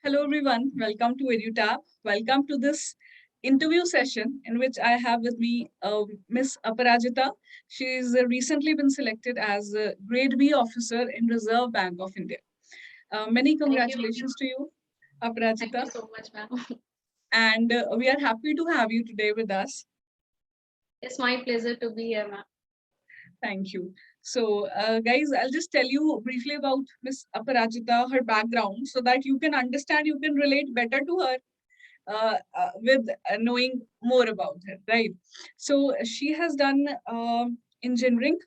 Hello, everyone. Welcome to EduTab. Welcome to this interview session in which I have with me Miss Aparajita. She's recently been selected as a Grade B officer in Reserve Bank of India. Many Thank you. congratulations to you, Thank you Aparajita. so much, ma'am. And we are happy to have you today with us. It's my pleasure to be here, ma'am. Thank you. So, guys, I'll just tell you briefly about Miss Aparajita, her background, so that you can understand, you can relate better to her with knowing more about her, right? So she has done engineering,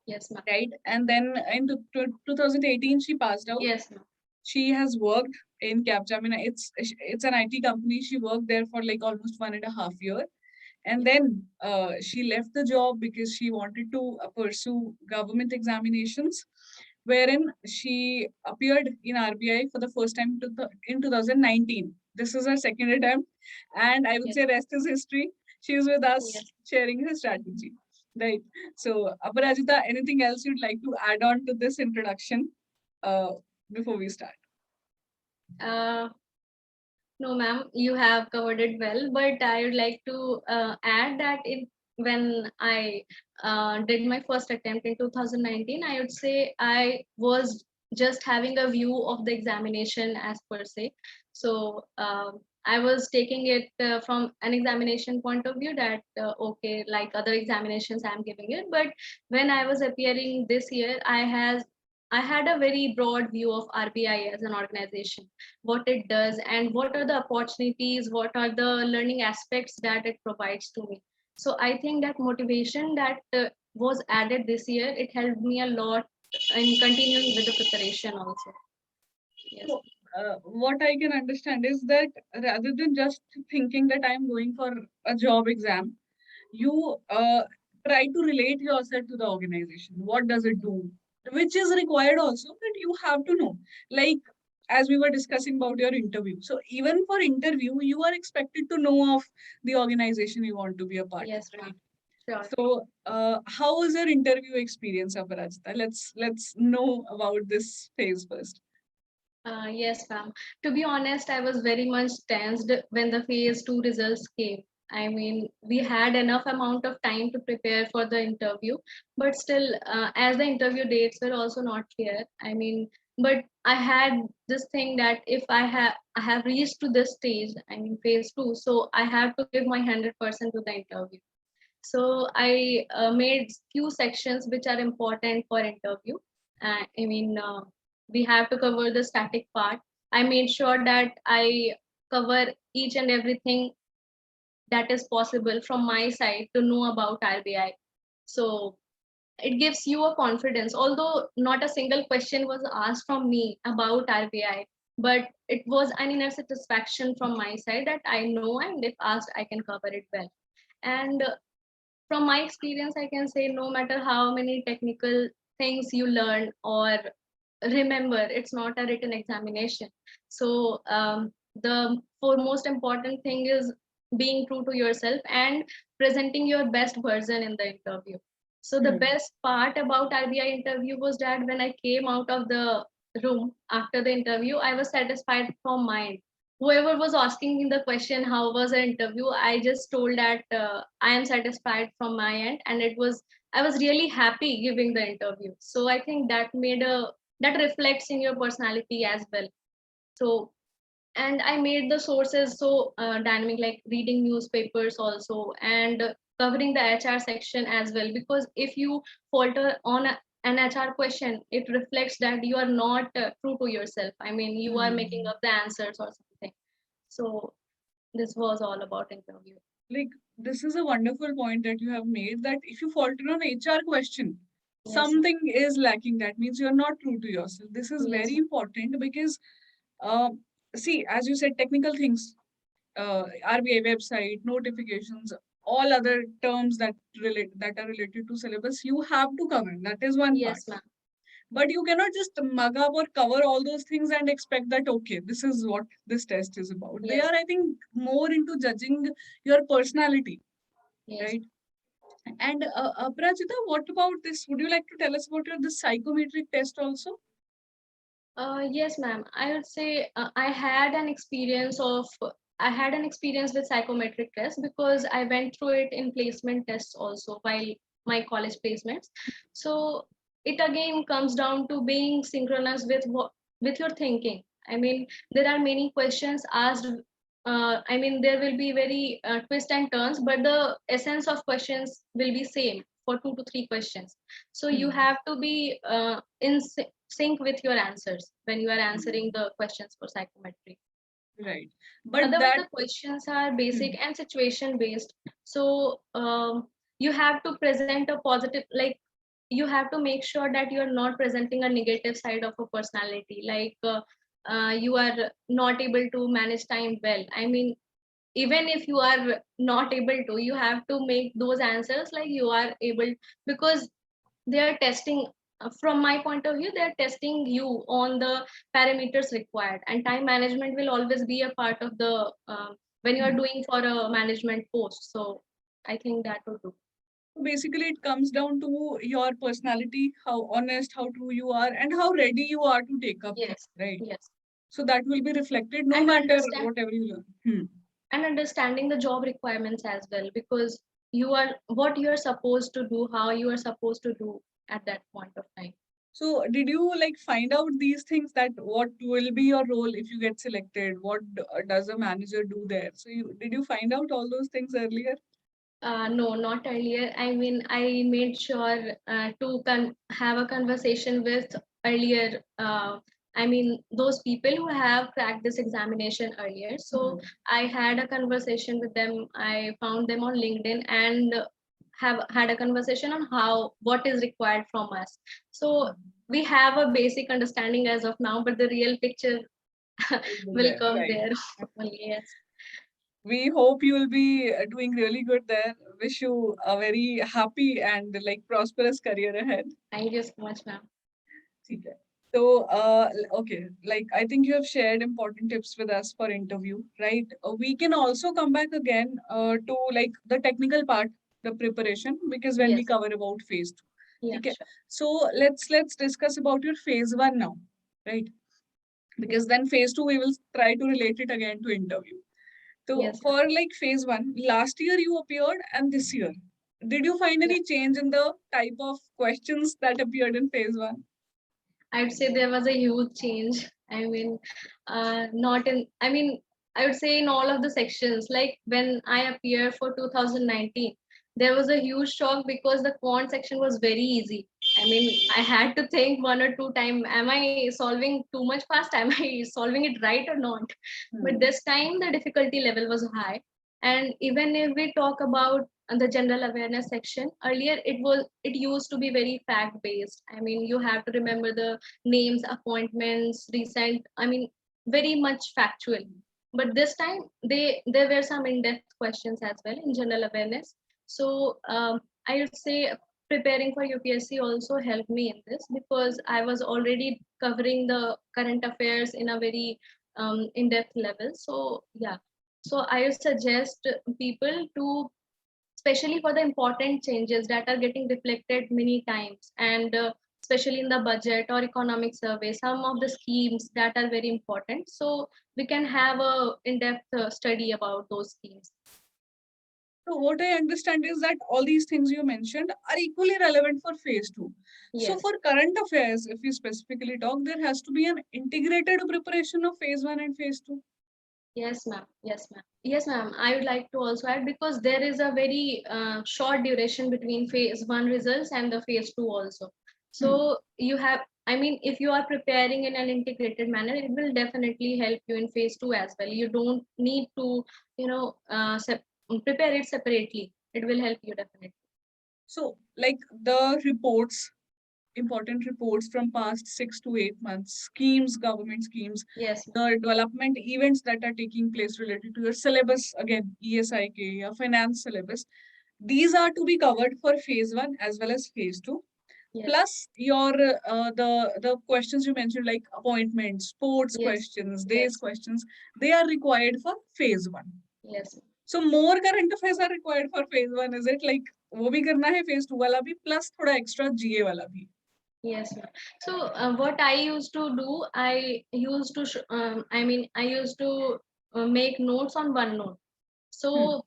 Yes, ma'am. right? And then in 2018, she passed out. Yes, ma'am. She has worked in Capgemini. It's an IT company. She worked there for like almost 1.5 years. And then she left the job because she wanted to pursue government examinations, wherein she appeared in RBI for the first time in 2019. This is her second attempt, and I would Yes, say rest is history. She is with us yes. sharing her strategy. Right. So, Aparajita, anything else you'd like to add on to this introduction uh, before we start? Uh, no, ma'am, you have covered it well, but I would like to add that when I did my first attempt in 2019, I would say I was just having a view of the examination as per se. So I was taking it from an examination point of view that okay, like other examinations I'm giving it. But when I was appearing this year, I had a very broad view of RBI as an organization, what it does, and what are the opportunities, what are the learning aspects that it provides to me. So I think that motivation that was added this year, it helped me a lot in continuing with the preparation also. Yes. So, what I can understand is that rather than just thinking that I'm going for a job exam, you try to relate yourself to the organization. What does it do? Which is required also that you have to know. Like as we were discussing about your interview. So even for interview, you are expected to know of the organization you want to be a part of, Yes, ma'am. right? Sure. So, how was your interview experience, Aparajita? Let's know about this phase first. Yes, ma'am. To be honest, I was very much tensed when the phase two results came. I mean, we had enough amount of time to prepare for the interview, but still, as the interview dates were also not clear. I mean, but I had this thing that if I have reached to this stage, I mean phase two, so I have to give my 100% to the interview. So I made few sections which are important for interview. I mean, we have to cover the static part. I made sure that I cover each and everything that is possible from my side to know about RBI. So it gives you a confidence, although not a single question was asked from me about RBI, but it was an inner satisfaction from my side that I know, and if asked, I can cover it well. And from my experience, I can say no matter how many technical things you learn or remember, it's not a written examination. So the foremost important thing is being true to yourself and presenting your best version in the interview. So the Hmm. best part about RBI interview was that when I came out of the room after the interview, I was satisfied from mind. Whoever was asking me the question, how was the interview, I just told that I am satisfied from my end, and I was really happy giving the interview. So I think that reflects in your personality as well. So, and I made the sources so dynamic, like reading newspapers also, and covering the HR section as well, because if you falter on an HR question, it reflects that you are not true to yourself. I mean, you are making Hmm. up the answers or something. So this was all about interview. Like this is a wonderful point that you have made that if you falter on HR question, Yes, something is lacking. That means you're not true to yourself. This is very yes, important because, uh, see, as you said, technical things, RBI website, notifications, all other terms that are related to syllabus, you have to cover. That is one part. yes, ma'am. But you cannot just mug up or cover all those things and expect that, okay, this is what this test is about. They Yes, are, I think, more into judging your personality, yes. right? And Prajita, what about this? Would you like to tell us about the psychometric test also? Yes, ma'am. I would say I had an experience with psychometric tests because I went through it in placement tests also while my college placements. So it again comes down to being synchronous with with your thinking. I mean, there are many questions asked. I mean, there will be very twist and turns, but the essence of questions will be same for 2 to 3 questions. So you Hmm. have to be sync with your answers when you are answering the questions for psychometry. Right. But Otherwise, that, the questions are hmm, basic and situation based. So you have to present a positive, like you have to make sure that you are not presenting a negative side of a personality, like you are not able to manage time well. I mean, even if you are not able to, you have to make those answers like you are able, because they are testing, from my point of view, they are testing you on the parameters required, and time management will always be a part of the when you are hmm. doing for a management post. So I think that would do. So basically, it comes down to your personality, how honest, how true you are, and how ready you are to take up things, Yes, right? yes. So that will be reflected no and matter understand whatever you learn. Hmm. and understanding the job requirements as well, because you are what you are supposed to do, how you are supposed to do at that point of time. So did you like find out these things, that what will be your role if you get selected? What does a manager do there? So did you find out all those things earlier? No, not earlier. I mean, I made sure to have a conversation with earlier. I mean, those people who have cracked this examination earlier. So Hmm. I had a conversation with them. I found them on LinkedIn and have had a conversation on what is required from us. So we have a basic understanding as of now, but the real picture Will be will there, come right? there only. Yes. We hope you will be doing really good there. Wish you a very happy and like prosperous career ahead. Thank you so much, ma'am. ठीक है. So, okay, like I think you have shared important tips with us for interview, right? We can also come back again to like the technical part, the preparation, because when we Yes. cover about phase two. Yeah, Okay. sure. So let's discuss about your phase one now, right? Because then phase two we will try to relate it again to interview. So Yes, for like phase one, last year you appeared and this year, did you find yeah. any change in the type of questions that appeared in phase one? I'd say there was a huge change. I mean, not in, I mean, I would say in all of the sections, like when I appeared for 2019, there was a huge shock because the quant section was very easy. I mean, I had to think one or two times, am I solving too much fast? Am I solving it right or not? But Hmm. this time the difficulty level was high. And even if we talk about the general awareness section, earlier it used to be very fact based. I mean, you have to remember the names, appointments, recent, I mean, very much factual. But this time there were some in-depth questions as well in general awareness. So I would say preparing for UPSC also helped me in this, because I was already covering the current affairs in a very in-depth level. So yeah, so I would suggest people to, especially for the important changes that are getting reflected many times, and especially in the budget or economic survey, some of the schemes that are very important, so we can have a in-depth study about those schemes. So what I understand is that all these things you mentioned are equally relevant for phase two. So Yes. for current affairs, if we specifically talk, there has to be an integrated preparation of phase one and phase two. Yes, ma'am. Yes, ma'am. Yes, ma'am. I would like to also add, because there is a very short duration between phase one results and the phase two also. Hmm. So you have, I mean, if you are preparing in an integrated manner, it will definitely help you in phase two as well. You don't need to, prepare it separately. It will help you definitely. So like the reports, important reports from past 6 to 8 months, schemes, government schemes, Yes, ma'am. the development events that are taking place related to your syllabus, again, ESIK, your finance syllabus, these are to be covered for phase one as well as phase two. Yes, Plus your the questions you mentioned like appointments, sports yes, questions, days yes, questions, they are required for phase one. yes. So more current affairs are required for phase one. Is it like वो भी करना है phase two वाला भी plus थोड़ा extra GA वाला भी? Yes, ma'am. So what I used to do, I used to make notes on OneNote. Hmm. So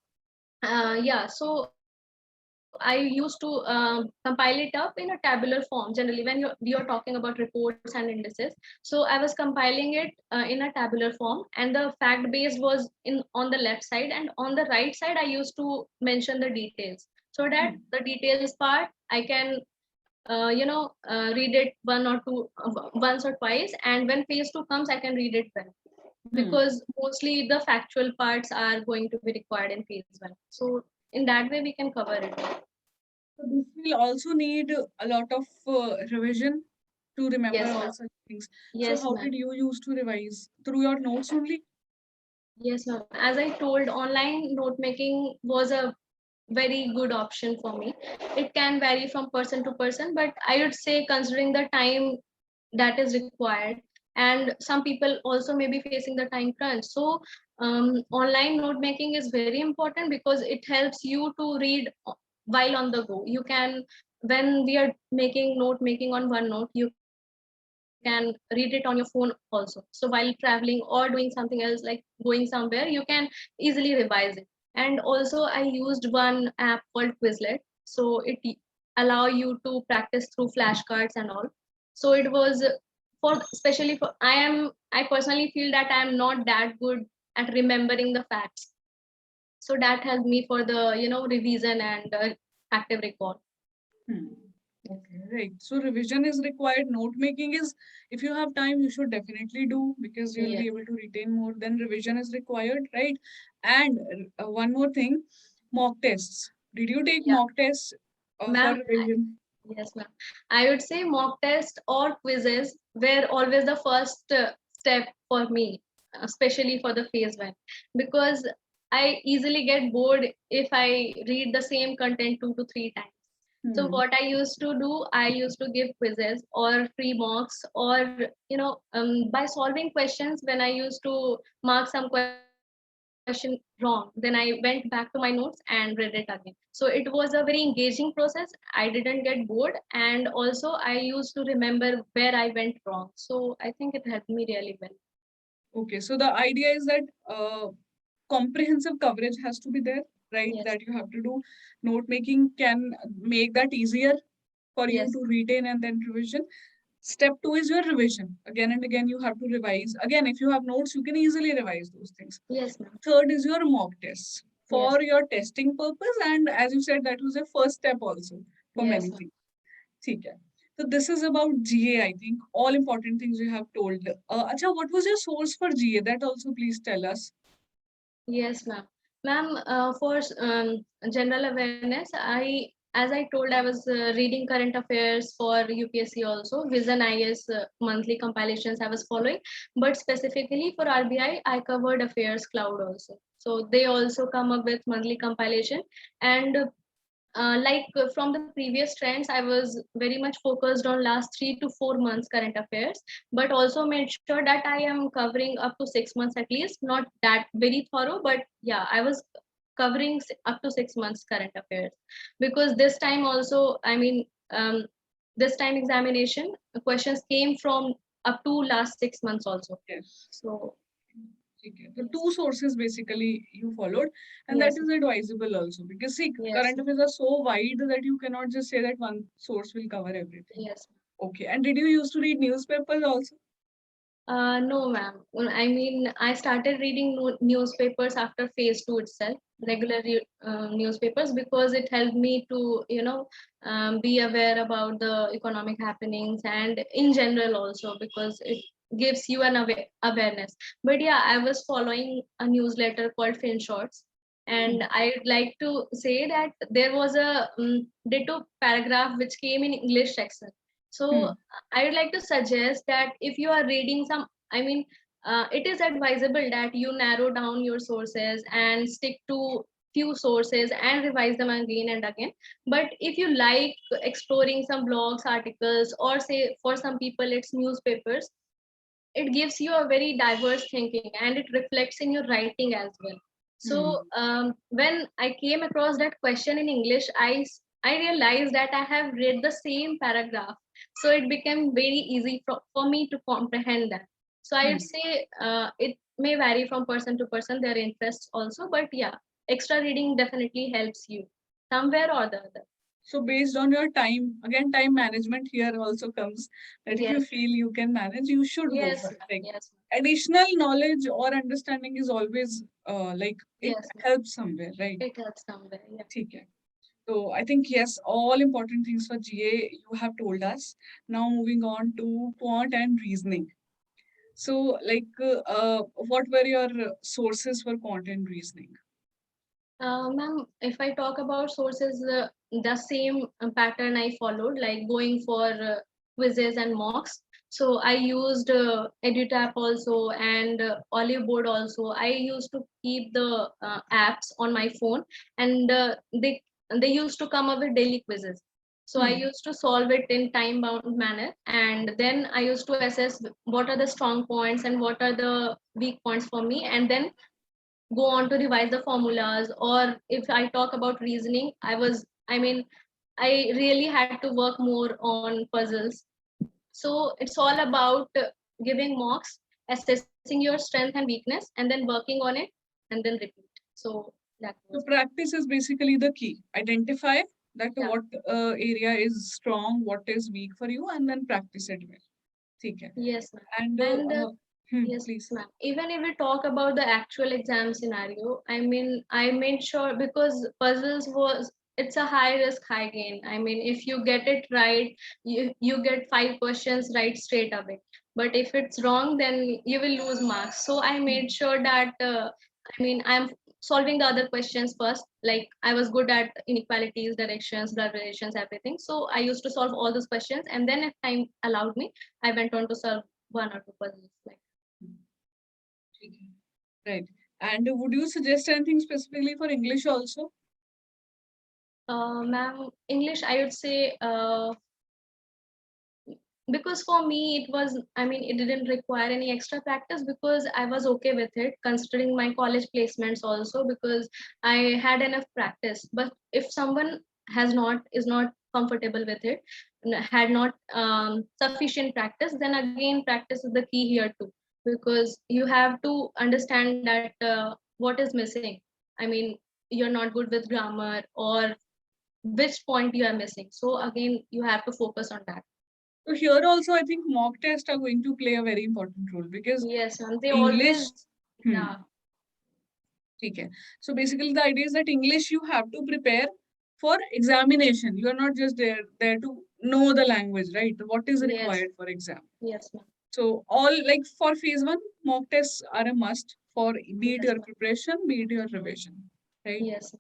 yeah, so I used to compile it up in a tabular form. Generally, when we are talking about reports and indices, so I was compiling it in a tabular form, and the fact base was in on the left side, and on the right side I used to mention the details, so that Hmm. the details part I can read it once or twice, and when phase two comes I can read it well, Hmm. because mostly the factual parts are going to be required in phase one. So in that way we can cover it. So this will also need a lot of revision to remember Yes, all ma'am. such things. So Yes, how ma'am. did you use to revise? Through your notes only? Yes, ma'am. As I told, online note making was a very good option for me. It can vary from person to person, but I would say, considering the time that is required, and some people also may be facing the time crunch. So online note making is very important because it helps you to read while on the go. You can, when we are making note making on OneNote, you can read it on your phone also. So while traveling or doing something else like going somewhere, you can easily revise it. And also I used one app called Quizlet. So it allow you to practice through flashcards and all. So it was for, especially for, I personally feel that I am not that good at remembering the facts, so that helped me for the revision and active recall. Hmm. Okay, right. So revision is required. Note making is, if you have time, you should definitely do because you'll Yes. be able to retain more. Then revision is required, right? And one more thing, mock tests. Did you take Yeah, mock tests for ma'am. revision? Yes, ma'am. I would say mock test or quizzes were always the first step for me, especially for the phase one, because I easily get bored if I read the same content 2 to 3 times. So Hmm. what I used to do, I used to give quizzes or free mocks, or by solving questions, when I used to mark some question wrong, then I went back to my notes and read it again. So it was a very engaging process. I didn't get bored, and also I used to remember where I went wrong. So I think it helped me really well. Okay, so the idea is that comprehensive coverage has to be there, right? Yes, That you have to do. Note making can make that easier for you yes, to retain and then revision. Step two is your revision. Again and again, you have to revise. Again, if you have notes, you can easily revise those things. yes, ma'am. Third is your mock tests Yes, for your testing purpose. And as you said, that was a first step also for yes, many ma'am. things. ठीक है. So this is about GA, I think. All important things you have told. Acha, what was your source for GA? That also please tell us. Yes, ma'am. Ma'am, for general awareness, as I told, I was reading current affairs for UPSC also, Vision IS monthly compilations I was following, but specifically for RBI, I covered Affairs Cloud also. So they also come up with monthly compilation, and from the previous trends, I was very much focused on last 3 to 4 months current affairs, but also made sure that I am covering up to 6 months at least, not that very thorough, but yeah, I was covering up to 6 months current affairs, because this time also, this time examination questions came from up to last 6 months also. Yes. So Okay. So yes, two sources basically you followed, and that yes, is advisable also because see, yes, current affairs are so wide that you cannot just say that one source will cover everything. yes. Okay. And did you used to read newspapers also? No, ma'am. I started reading newspapers after phase two itself, regular newspapers, because it helped me to, be aware about the economic happenings and in general also, because it gives you an awareness. But yeah, I was following a newsletter called FinShots, Hmm. and I'd like to say that there was a ditto paragraph which came in English section. So Hmm. I would like to suggest that if you are reading some, I mean, it is advisable that you narrow down your sources and stick to few sources and revise them again and again. But if you like exploring some blogs, articles, or say for some people it's newspapers, it gives you a very diverse thinking and it reflects in your writing as well. Hmm. So when I came across that question in English, I realized that I have read the same paragraph So it became very easy for me to comprehend that. So I would Hmm. say it may vary from person to person, their interests also, but yeah, extra reading definitely helps you somewhere or the other. So based on your time, again, time management here also comes, that if you Yes, feel you can manage, you should go yes, for it. ma'am. Like Yes, ma'am. additional knowledge or understanding is always like it Yes, ma'am. helps somewhere, right? It helps somewhere. Yeah. ठीक है. So I think yes, all important things for GA you have told us. Now moving on to quant and reasoning. So what were your sources for quant and reasoning? Ma'am, if I talk about sources, the same pattern I followed, like going for quizzes and mocks. So I used EduTap also and Olive Board also. I used to keep the apps on my phone, and they used to come up with daily quizzes. So I Hmm. used to solve it in time bound manner, and then I used to assess what are the strong points and what are the weak points for me, and then go on to revise the formulas. Or if I talk about reasoning, I really had to work more on puzzles. So it's all about giving mocks, assessing your strength and weakness, and then working on it and then repeat. So that So was practice is basically the key. Identify that yeah. what area is strong, what is weak for you, and then practice it well. ठीक है. Yes, ma'am. And And yes, please. ma'am. Even if we talk about the actual exam scenario, I made sure, because puzzles was, it's a high risk, high gain. I mean, if you get it right, you get 5 questions right straight away. But if it's wrong, then you will lose marks. So I made sure that I'm solving the other questions first. Like I was good at inequalities, directions, blood relations, everything. So I used to solve all those questions, and then if time allowed me, I went on to solve one or two puzzles. Like, ठीक है. Right. And would you suggest anything specifically for English also? ma'am, English, I would say, because for me it was, it didn't require any extra practice, because I was okay with it, considering my college placements also, because I had enough practice. But if someone is not comfortable with it, had not sufficient practice, then again practice is the key here too, because you have to understand that what is missing. I mean, you're not good with grammar, or which point you are missing, so again you have to focus on that. So here also, I think mock tests are going to play a very important role because Yes, ma'am. They English. always, Hmm. yeah, ठीक है. So basically, the idea is that English you have to prepare for examination. You are not just there to know the language, right? What is yes, required for exam. yes, ma'am. So all like for phase one, mock tests are a must for be it Yes, your ma'am. preparation, be it your revision, right? Yes,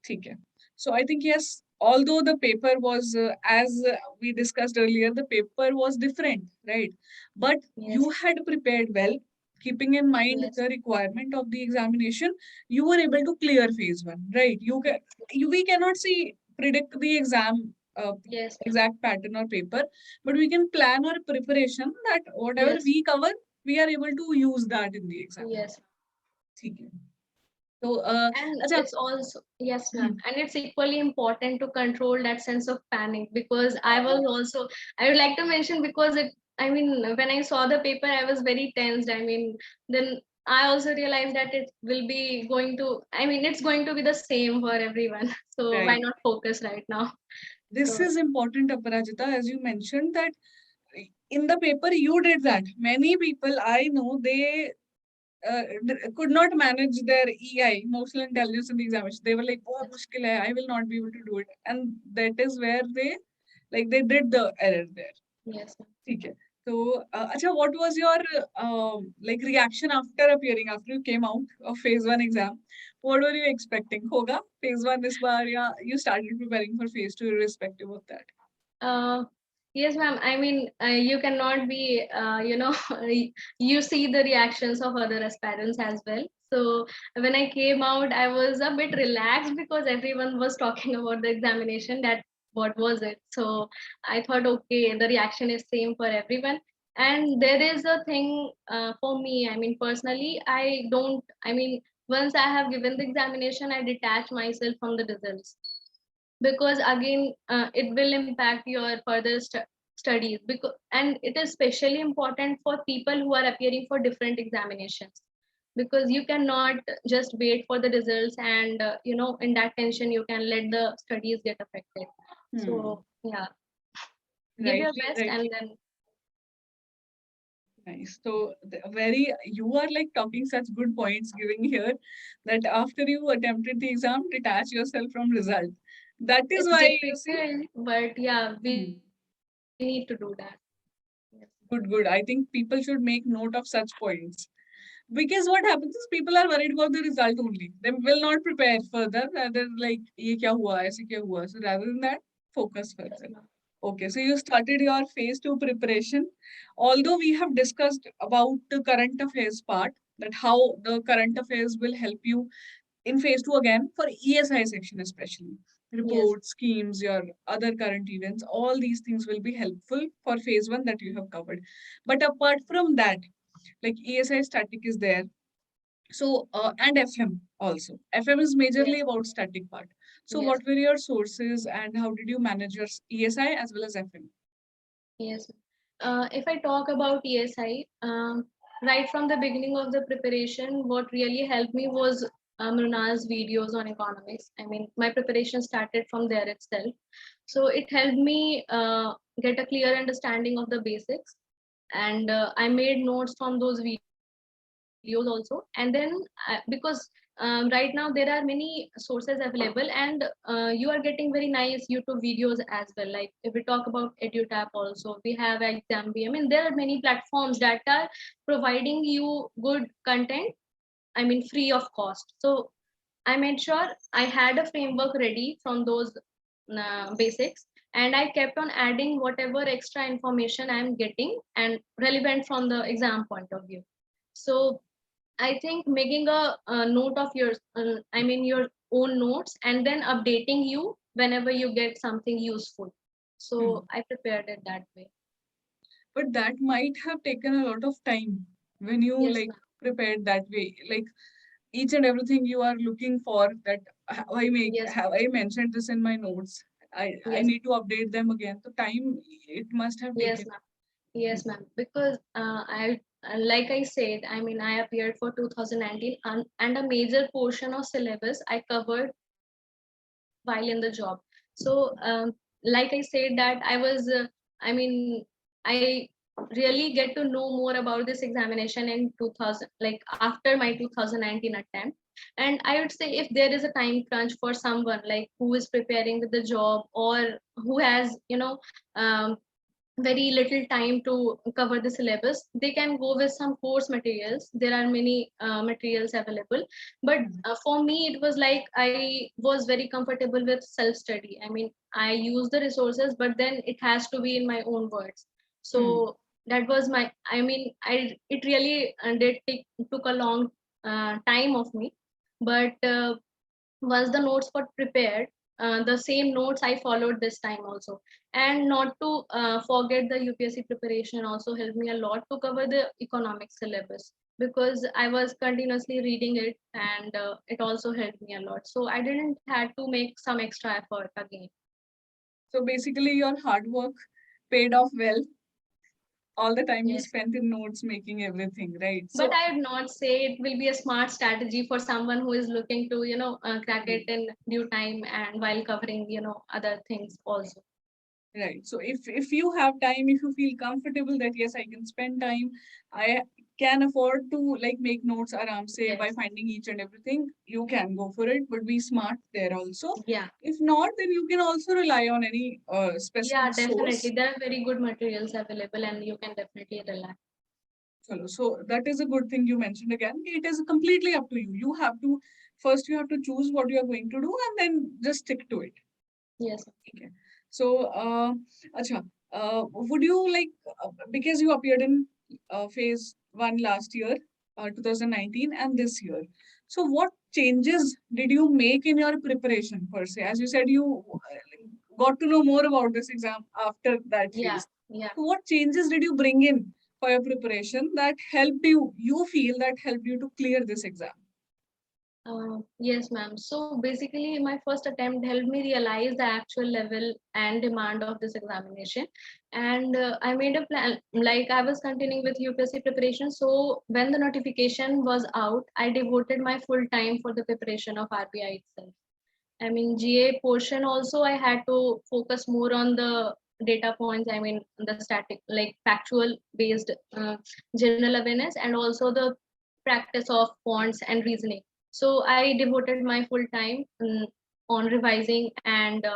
ठीक है. So I think yes, although the paper was as we discussed earlier, the paper was different, right? But yes, you had prepared well, keeping in mind yes, the requirement of the examination. You were able to clear phase one, right? We cannot see predict the exam yes, ma'am. exact pattern or paper, but we can plan our preparation that whatever Yes, we cover, we are able to use that in the exam. yes. ठीक है. तो And अच्छा. it's also, yes, ma'am. Hmm. And it's equally important to control that sense of panic, because I would like to mention, because when I saw the paper, I was very tensed. Then I also realized that it will be going to, it's going to be the same for everyone. So why Right. not focus right now? This So is important, Aparajita, as you mentioned that in the paper you did that. Many people I know they could not manage their EI, emotional intelligence in the examination. They were like, "बहुत मुश्किल है. I will not be able to do it," and that is where they did the error there. yes, ma'am. ठीक है. So, अच्छा, what was your like reaction after appearing after you came out of phase one exam? What were you expecting? होगा phase one इस बार या you started preparing for phase two irrespective of that? Uh, yes, ma'am. You cannot be, you see the reactions of other aspirants as well. So when I came out, I was a bit relaxed, because everyone was talking about the examination, that what was it. So I thought, okay, the reaction is same for everyone. And there is a thing for me. Personally, I don't. Once I have given the examination, I detach myself from the results, because again it will impact your further studies, because and it is especially important for people who are appearing for different examinations, because you cannot just wait for the results and in that tension you can let the studies get affected. So yeah, give your Rightly, best and rightly. then Nice. So you are like talking such good points giving here that after you attempted the exam, detach yourself from result. That is it's why you see. difficult, but yeah, Hmm. we need to do that. Yes. Good, good. I think people should make note of such points. Because what happens is people are worried about the result only. They will not prepare further. Rather like ये क्या हुआ, ऐसे क्या हुआ. So rather than that, focus Yes, further. ma'am. Okay, so you started your phase two preparation. Although we have discussed about the current affairs part, that how the current affairs will help you in phase two again for ESI section especially. Yes, Reports, schemes, your other current events, all these things will be helpful for phase one that you have covered. But apart from that, like ESI static is there. So and FM also. FM is yes, majorly about static part. So yes, what were your sources and how did you manage your ESI as well as FM? yes. If I talk about ESI, right from the beginning of the preparation, what really helped me was Mruna's videos on economics. I mean, my preparation started from there itself. So it helped me get a clear understanding of the basics. And I made notes from those videos also. And then because right now there are many sources available, and you are getting very nice YouTube videos as well. Like if we talk about EduTap also, we have Exambee. I mean, there are many platforms that are providing you good content, I mean, free of cost. So I made sure I had a framework ready from those basics, and I kept on adding whatever extra information I'm getting and relevant from the exam point of view. So I think making a note of your, I mean, your own notes, and then updating you whenever you get something useful. Hmm. So I prepared it that way. But that might have taken a lot of time when you Yes, like ma'am. prepared that way. Like each and everything you are looking for that Yes, have I mentioned this in my notes. I yes, need to update them again. So time it must have yes, taken. ma'am. Yes, ma'am. Because like I said, I mean, I appeared for 2019, and a major portion of syllabus I covered while in the job. So, like I said, that I was, I mean, I really get to know more about this examination in 2000, like after my 2019 attempt. And I would say if there is a time crunch for someone like who is preparing with the job, or who has, very little time to cover the syllabus, they can go with some course materials. There are many materials available, but Hmm. for me it was like I was very comfortable with self study. I mean, I use the resources, but then it has to be in my own words. Hmm. So that was my, I mean, I it really took a long time of me, but once the notes were prepared, the same notes I followed this time also. And not to forget, the UPSC preparation also helped me a lot to cover the economic syllabus, because I was continuously reading it, and it also helped me a lot. So I didn't had to make some extra effort again. So basically your hard work paid off well, all the time you Yes. spent in notes making everything, right? But So I would not say it will be a smart strategy for someone who is looking to, crack it in due time and while covering, other things also. right. So if you have time, if you feel comfortable that yes, I can spend time, I can afford to like make notes around say by Yes. finding each and everything, you can go for it, but be smart there also. Yeah. If not, then you can also rely on any Yeah, specific definitely. source. There are very good materials available, and you can definitely rely. So that is a good thing you mentioned again. It is completely up to you. You have to first you have to choose what you are going to do and then just stick to it. Yes. Okay. So, acha, would you like because you appeared in phase one last year, 2019, and this year. So, what changes did you make in your preparation per se? As you said, you got to know more about this exam after that Yeah. phase. Yeah. So, what changes did you bring in for your preparation that helped you? You feel that helped you to clear this exam? Yes, ma'am. So basically, my first attempt helped me realize the actual level and demand of this examination. And I made a plan, like I was continuing with UPSC preparation. So when the notification was out, I devoted my full time for the preparation of RBI itself. I mean, GA portion also, I had to focus more on the data points. I mean, the static, like factual based general awareness, and also the practice of fonts and reasoning. So I devoted my full time on revising and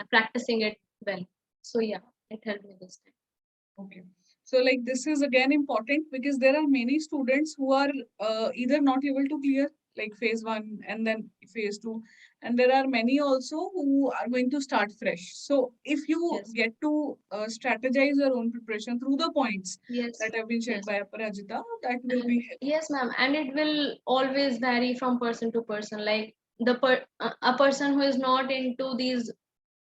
practicing it well. So yeah, it helped me this time. Okay. So like this is again important because there are many students who are either not able to clear like phase one and then phase two, and there are many also who are going to start fresh. So if you Yes, get to strategize your own preparation through the points yes, that have been shared yes. by Aparajita, that will And be helpful. yes, ma'am, and it will always vary from person to person. Like a person who is not into these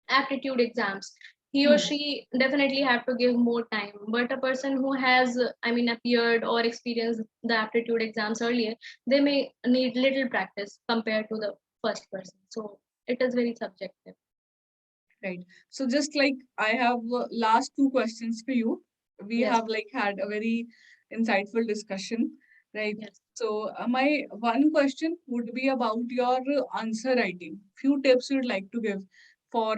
aptitude exams, he or Hmm. she definitely have to give more time. But a person who has, I mean, appeared or experienced the aptitude exams earlier, they may need little practice compared to the first person. So it is very subjective. Right. So just like I have last two questions for you. We Yes, have like had a very insightful discussion, right? yes, So my one question would be about your answer writing. Few tips you'd like to give for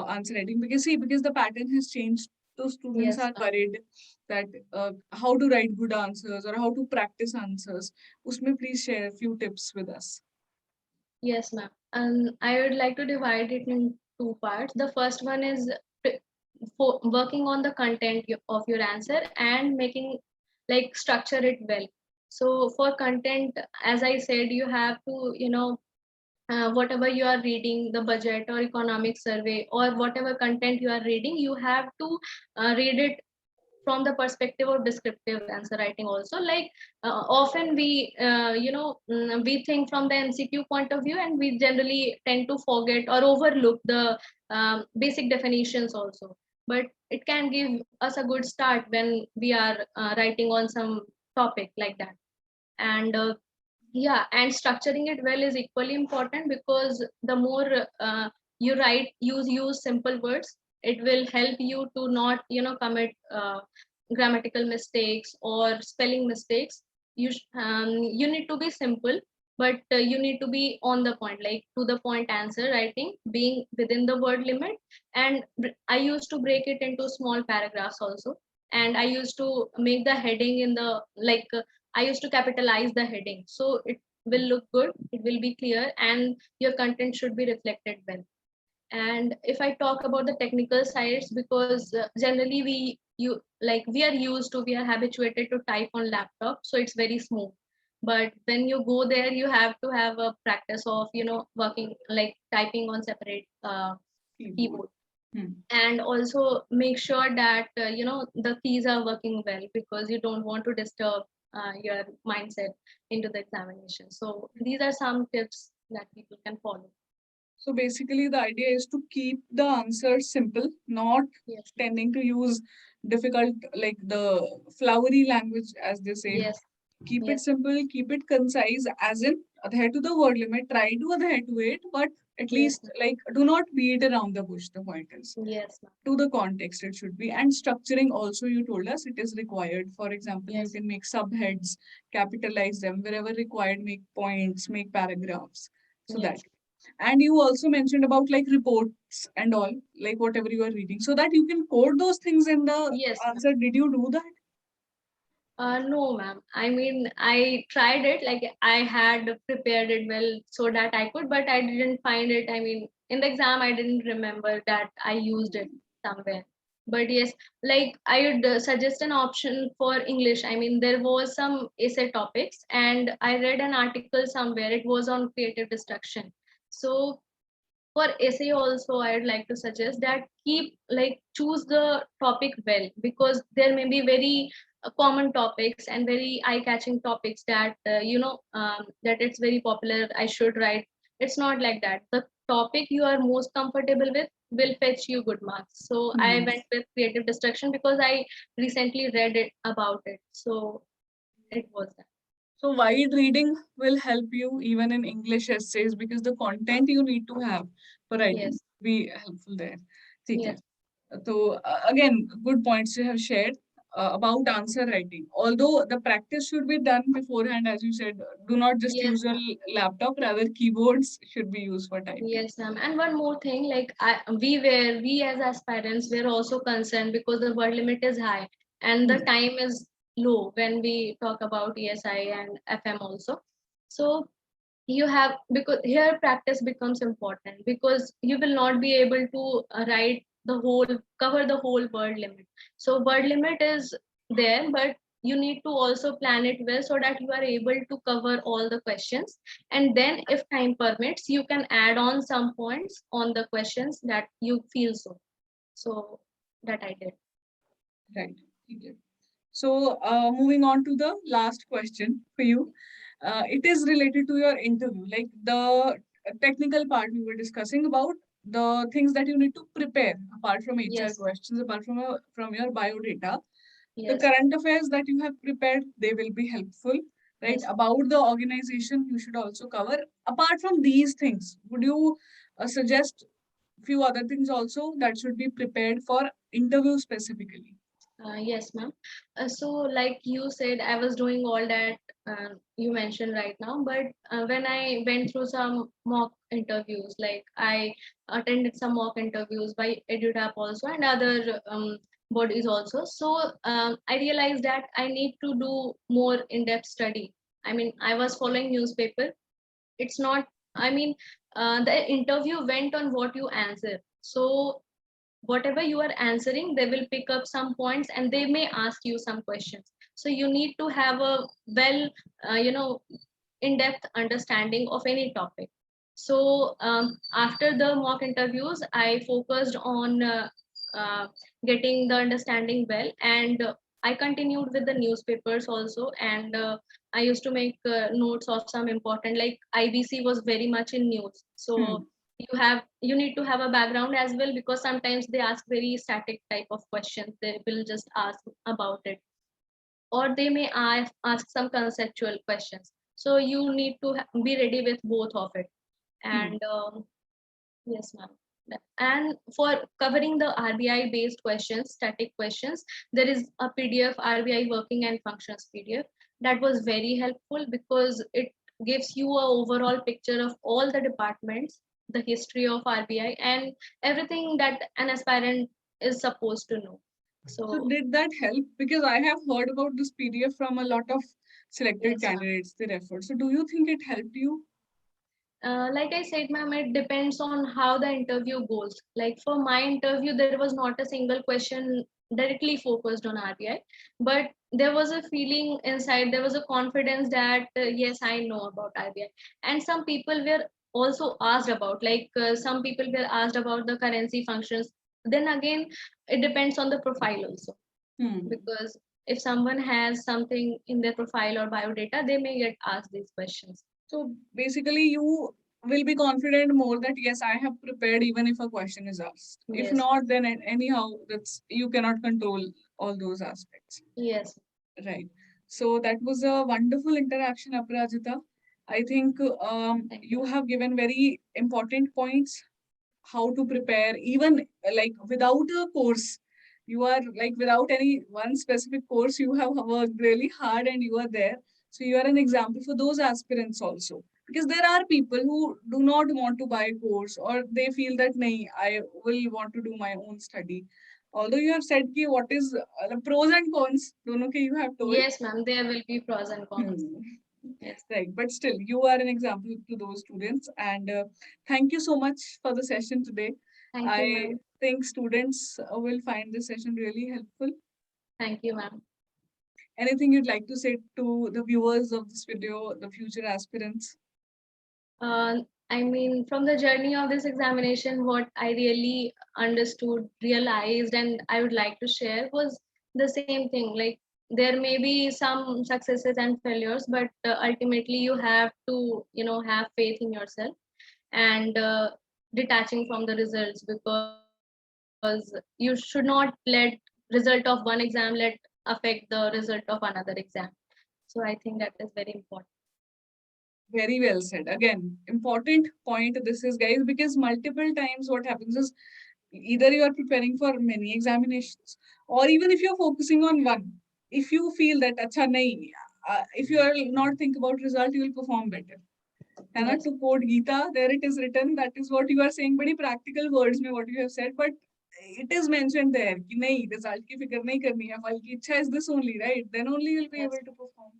answer writing because see because the pattern has changed. So students yes, are ma'am. worried that how to write good answers or how to practice answers. Usme please share a few tips with us. Yes, ma'am. And I would like to divide it in two parts. The first one is working on the content of your answer and making like structure it well. So for content, as I said, you have to, whatever you are reading, the budget or economic survey or whatever content you are reading, you have to read it from the perspective of descriptive answer writing also. Like often we we think from the MCQ point of view, and we generally tend to forget or overlook the basic definitions also. But it can give us a good start when we are writing on some topic like that. And yeah, and structuring it well is equally important, because the more you write, use simple words, it will help you to not commit grammatical mistakes or spelling mistakes. You need to be simple, but you need to be on the point, like to the point answer writing, being within the word limit. And I used to break it into small paragraphs also, and I used to make the heading in the like I used to capitalize the heading, so it will look good, it will be clear, and your content should be reflected well. And if I talk about the technical sides, because generally we are used to, we are habituated to type on laptop, so it's very smooth. But when you go there, you have to have a practice of working, like typing on separate Keyboard. keyboard. Hmm. And also make sure that the keys are working well, because you don't want to disturb your mindset into the examination. So these are some tips that people can follow. So basically, the idea is to keep the answer simple, not Yes, tending to use difficult, like the flowery language, as they say. yes, Keep it yes, simple, keep it concise, as in adhere to the word limit, try to adhere to it, but at yes, least like do not beat around the bush. The point is yes, to the context it should be. And structuring also, you told us it is required. For example, you yes, can make subheads, capitalize them wherever required, make points, make paragraphs. So that yes, and you also mentioned about like reports and all, like whatever you are reading, so that you can code those things in the yes. answer. Did you do that? No, ma'am. I mean, I tried it, like I had prepared it well so that I could, but I didn't find it. I mean, in the exam, I didn't remember that I used it somewhere. But yes, like I would suggest an option for English. I mean, there was some essay topics, and I read an article somewhere. It was on creative destruction. So for essay also, I would like to suggest that keep, like, choose the topic well, because there may be very common topics and very eye catching topics that that it's very popular, I should write. It's not like that. The topic you are most comfortable with will fetch you good marks. So I Hmm. went with creative destruction because I recently read it about it, so it was that. So wide reading will help you even in English essays because the content you need to have for writing Yes, will be helpful there. ठीक है. yes, So again, good points you have shared about answer writing. Although the practice should be done beforehand, as you said, do not just yes, use your laptop. Rather, keyboards should be used for typing. yes, ma'am. And one more thing, like we as aspirants, we're also concerned because the word limit is high and the Hmm. time is low when we talk about ESI and FM also. So you have, because here practice becomes important because you will not be able to write the whole, cover the whole word limit. So word limit is there, but you need to also plan it well so that you are able to cover all the questions, and then if time permits you can add on some points on the questions that you feel so that I did. Right. Okay. So, moving on to the last question for you. It is related to your interview, like the technical part we were discussing about the things that you need to prepare apart from HR Yes, questions, apart from your biodata. The yes, current affairs that you have prepared, they will be helpful, right? yes. About the organization, you should also cover. Apart from these things, would you suggest few other things also that should be prepared for interview specifically? Yes, ma'am. So, like you said, I was doing all that you mentioned right now. But when I went through some mock interviews, like I attended some mock interviews by EduTap also and other bodies also. So, I realized that I need to do more in-depth study. I mean, I was following newspaper. It's not. I mean, the interview went on what you answer. So whatever you are answering, they will pick up some points and they may ask you some questions. So you need to have a well in-depth understanding of any topic. So after the mock interviews I focused on uh, getting the understanding well, and I continued with the newspapers also, and I used to make notes of some important, like IBC was very much in news. So Hmm. you need to have a background as well, because sometimes they ask very static type of questions, they will just ask about it, or they may ask some conceptual questions. So you need to be ready with both of it. Hmm. And yes, ma'am. And for covering the RBI based questions, static questions, there is a PDF, RBI working and functions PDF, that was very helpful because it gives you a overall picture of all the departments, the history of RBI, and everything that an aspirant is supposed to know. So So did that help? Because I have heard about this PDF from a lot of selected yes, ma'am. candidates they referred. So do you think it helped you? Like I said, ma'am, it depends on how the interview goes. Like for my interview, there was not a single question directly focused on RBI, but there was a feeling inside, there was a confidence that yes, I know about RBI. And some people were also asked about, like some people were asked about the currency functions. Then again, it depends on the profile also, Hmm. because if someone has something in their profile or biodata, they may get asked these questions. So basically, you will be confident more that yes, I have prepared even if a question is asked. If Yes, not, then anyhow, that's you cannot control all those aspects. yes. Right. So that was a wonderful interaction, Aparajita. I think Thank you. you have given very important points how to prepare, even like without a course. You are like without any one specific course, you have worked really hard and you are there. So you are an example for those aspirants also. Because there are people who do not want to buy a course or they feel that, nahi, I will want to do my own study. Although you have said ki what is the pros and cons, dono ke you have told. Yes, ma'am. There will be pros and cons. Hmm. Yes. Right, but still, you are an example to those students. And thank you so much for the session today. Thank you, I ma'am. think students will find this session really helpful. Thank you, ma'am. Anything you'd like to say to the viewers of this video, the future aspirants? I mean, from the journey of this examination, what I really understood, realized, and I would like to share was the same thing. Like, there may be some successes and failures, but ultimately you have to, have faith in yourself and detaching from the results, because you should not let result of one exam let affect the result of another exam. So I think that is very important. Very well said. Again, important point this is, guys, because multiple times what happens is either you are preparing for many examinations, or even if you're focusing on one, if you feel that acha nahi, if you are not think about result, you will perform better. है ना? Yes. To quote Gita, there it is written. That is what you are saying. Very practical words में what you have said, but it is mentioned there कि नहीं result की फिक्र नहीं करनी है. फल की इच्छा is this only, right? Then only you will be Yes. able to perform.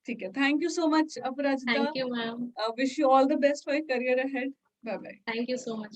ठीक है. Thank you so much, Aparajita. Thank you, ma'am. Wish you all the best for your career ahead. Bye bye. Thank you so much.